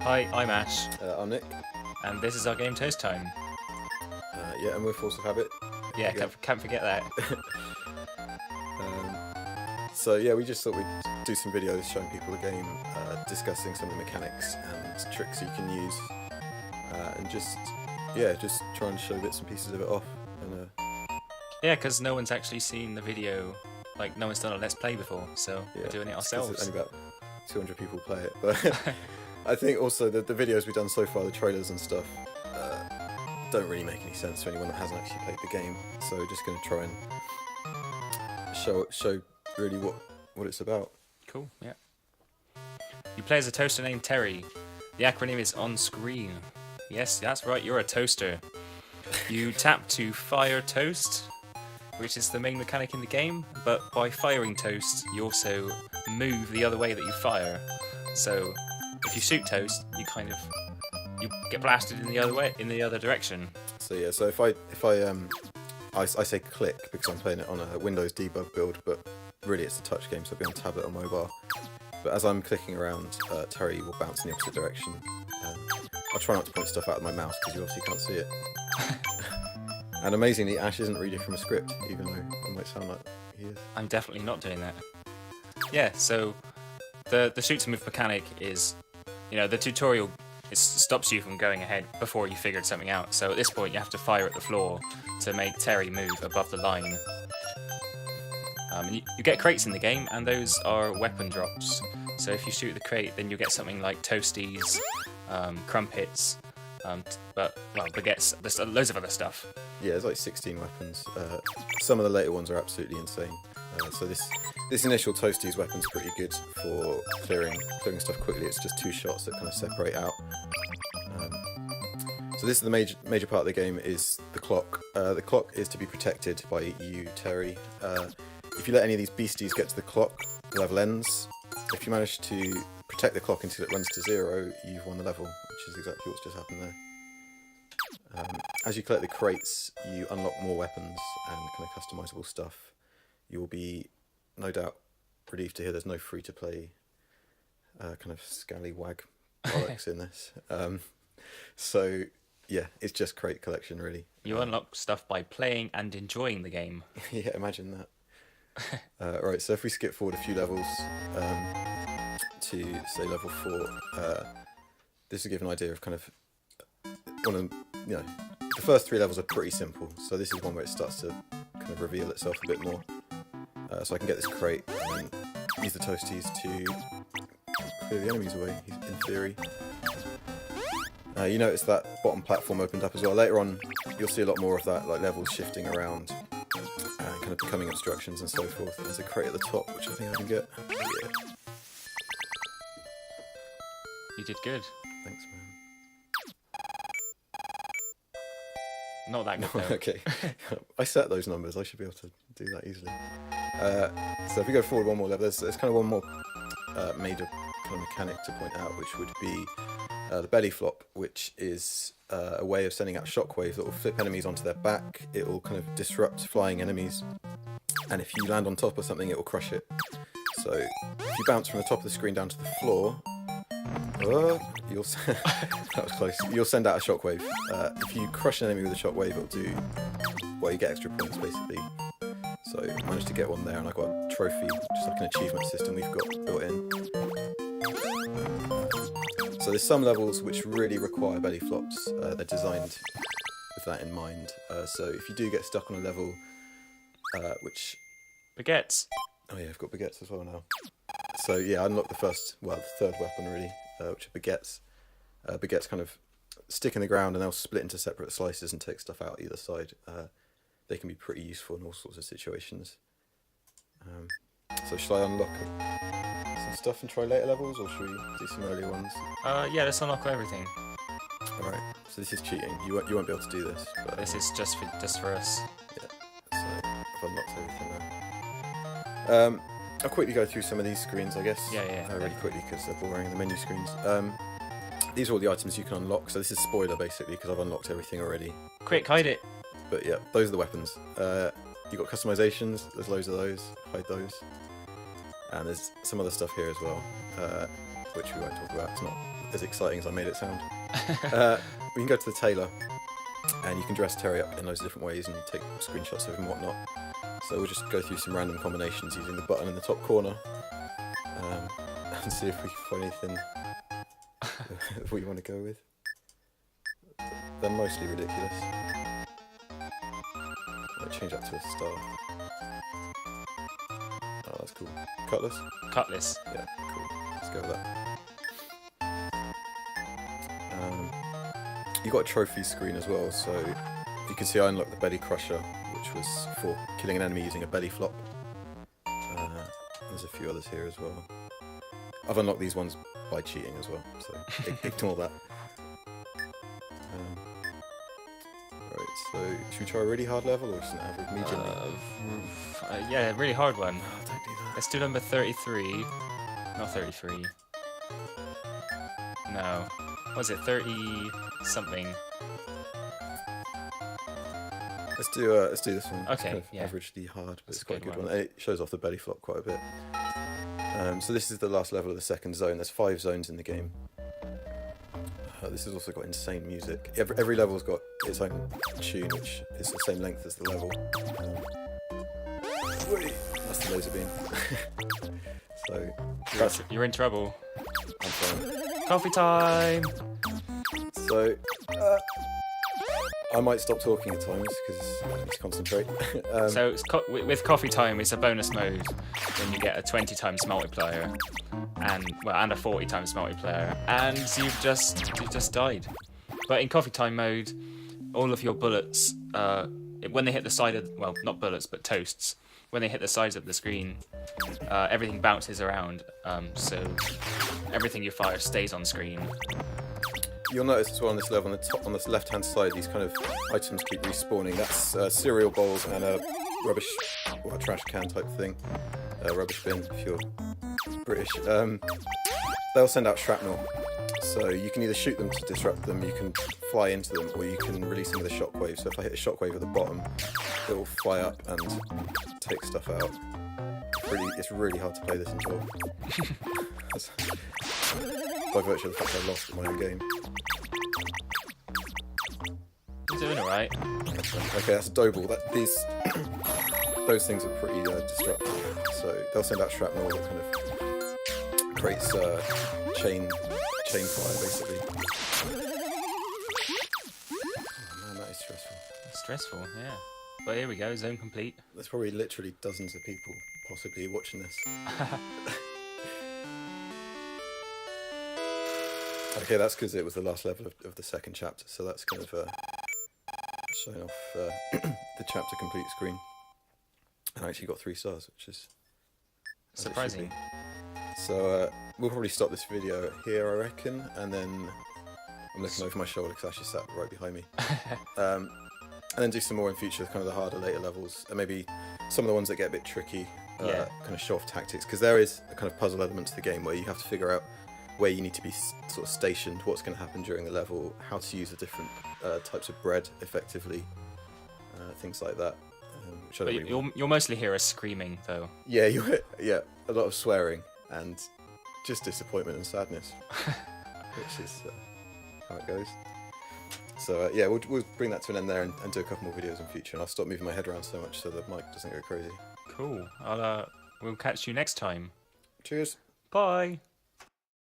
Hi, I'm Ash, I'm Nick. and this is our game Toast Time. Yeah, and we're Force of Habit. Yeah, again. can't forget that. So yeah, we just thought we'd do some videos showing people the game, discussing some of the mechanics and tricks you can use, and just try and show bits and pieces of it off. And Yeah, because no one's actually seen the video, like no one's done a Let's Play before, so we're doing it 'cause ourselves. only about 200 people play it, but I think also the videos we've done so far, the trailers and stuff, don't really make any sense to anyone that hasn't actually played the game. So we're just going to try and show really what it's about. Cool, yeah. You play as a toaster named Terry. The acronym is on screen. Yes, that's right, you're a toaster. You tap to fire toast, which is the main mechanic in the game, but by firing toast, you also move the other way that you fire. So if you shoot toast, you get blasted in the other way, in the other direction. So yeah, so if I say click because I'm playing it on a Windows debug build, but really it's a touch game, so it'll be on tablet or mobile. But as I'm clicking around, Terry will bounce in the opposite direction. I'll try not to point stuff out of my mouse because you obviously can't see it. And amazingly, Ash isn't reading from a script, even though it might sound like he is. I'm definitely not doing that. Yeah, so the shoot to move mechanic is, the tutorial stops you from going ahead before you figured something out. So at this point, you have to fire at the floor to make Terry move above the line. And you get crates in the game, and those are weapon drops. So if you shoot the crate, then you'll get something like toasties, crumpets, baguettes, there's loads of other stuff. Yeah, there's like 16 weapons. Some of the later ones are absolutely insane. So this initial toasties weapon's pretty good for clearing stuff quickly. It's just 2 shots that kind of separate out. So this is the major part of the game, is the clock. The clock is to be protected by you, Terry. If you let any of these beasties get to the clock, the level ends. If you manage to protect the clock until it runs to 0, you've won the level, which is exactly what's just happened there. As you collect the crates, you unlock more weapons and kind of customizable stuff. You'll be, no doubt, relieved to hear there's no free-to-play kind of scallywag bollocks in this. So, yeah, it's just crate collection, really. You unlock stuff by playing and enjoying the game. Yeah, imagine that. Right, so if we skip forward a few levels to, say, level 4, this will give an idea of kind of the first 3 levels are pretty simple, so this is one where it starts to kind of reveal itself a bit more. So I can get this crate and use the toasties to clear the enemies away, in theory. You notice that bottom platform opened up as well. Later on, you'll see a lot more of that, like levels shifting around and kind of becoming obstructions and so forth. There's a crate at the top, which I think I can get. Yeah. You did good. Thanks, man. Not that good, though. Okay. I set those numbers, I should be able to do that easily. So if we go forward one more level, there's kind of one more major kind of mechanic to point out, which would be the belly flop, which is a way of sending out shockwaves that will flip enemies onto their back. It will kind of disrupt flying enemies, and if you land on top of something, it will crush it. So if you bounce from the top of the screen down to the floor, that was close. You'll send out a shockwave. If you crush an enemy with a shockwave, it'll do, well, you get extra points basically. So I managed to get one there, and I got a trophy, just like an achievement system we've got built in. So there's some levels which really require belly flops. They're designed with that in mind. So if you do get stuck on a level, which... Baguettes. Oh yeah, I've got baguettes as well now. So yeah, I unlocked the third weapon really, which are baguettes. Baguettes kind of stick in the ground and they'll split into separate slices and take stuff out either side. They can be pretty useful in all sorts of situations. So should I unlock some stuff and try later levels, or should we do some earlier ones? Yeah, let's unlock everything. Alright, so this is cheating. You won't be able to do this. But, This is just for us. yeah, so I've unlocked everything now. I'll quickly go through some of these screens, I guess. Yeah. Really quickly, because they're boring, the menu screens. These are all the items you can unlock, so this is spoiler basically, because I've unlocked everything already. Quick, hide it. But yeah, those are the weapons. You've got customizations, there's loads of those, hide those. And there's some other stuff here as well, which we won't talk about, it's not as exciting as I made it sound. We can go to the tailor, and you can dress Terry up in loads of different ways and take screenshots of him and whatnot. So we'll just go through some random combinations using the button in the top corner, and see if we can find anything we want to go with. They're mostly ridiculous. I'll change that to a star. Oh, that's cool. Cutlass? Cutlass. Yeah, cool. Let's go with that. You got a trophy screen as well, so you can see I unlocked the belly crusher, which was for killing an enemy using a belly flop. There's a few others here as well. I've unlocked these ones by cheating as well, so ignore that. Right, so should we try a really hard level or just an average medium? Yeah, really hard one. No, don't do that. Let's do number 33. Not 33. No. What was it? 30 something. Let's do this one. Okay, It's kind of yeah. averagely hard, but That's it's a quite a good good one. one. It shows off the belly flop quite a bit. So this is the last level of the second zone. There's 5 zones in the game. This has also got insane music. Every level's got its own tune, which is the same length as the level. Wait, that's the laser beam. So that's, You're in trouble. I'm fine. Coffee time! So I might stop talking at times because I need to concentrate. So it's with coffee time, it's a bonus mode when you get a 20 times multiplier and a 40 times multiplier, and you've just died. But in coffee time mode, all of your bullets, when they hit the side of, well, not bullets but toasts, when they hit the sides of the screen, everything bounces around, so everything you fire stays on screen. You'll notice as well on this level, on the left-hand side, these kind of items keep respawning. That's cereal bowls and a rubbish, or a trash can type thing. Rubbish bin, if you're British. They'll send out shrapnel. So you can either shoot them to disrupt them, you can fly into them, or you can release them with a shockwave. So if I hit a shockwave at the bottom, it will fly up and take stuff out. It's really hard to play this in 12. By virtue of the fact I lost at my own game. You're doing alright. Okay, that's Doble. Those things are pretty destructive. So they'll send out shrapnel that kind of creates chain fire, basically. Oh man, that is stressful. Stressful, yeah. But here we go, zone complete. There's probably literally dozens of people possibly watching this. Okay, that's because it was the last level of the second chapter, so that's kind of showing off the chapter complete screen. And I actually got 3 stars, which is as it should Surprising. be. So we'll probably stop this video here, I reckon, and then I'm looking over my shoulder because Ash is sat right behind me. And then do some more in future, kind of the harder later levels, and maybe some of the ones that get a bit tricky, Yeah. kind of show off tactics, because there is a kind of puzzle element to the game where you have to figure out where you need to be sort of stationed, what's going to happen during the level, how to use the different types of bread effectively, things like that. Which I But don't really you'll mostly hear us screaming, though. yeah, yeah, a lot of swearing and just disappointment and sadness, which is how it goes. So yeah, we'll bring that to an end there and do a couple more videos in future, and I'll stop moving my head around so much so the mic doesn't go crazy. Cool. We'll catch you next time. Cheers. Bye.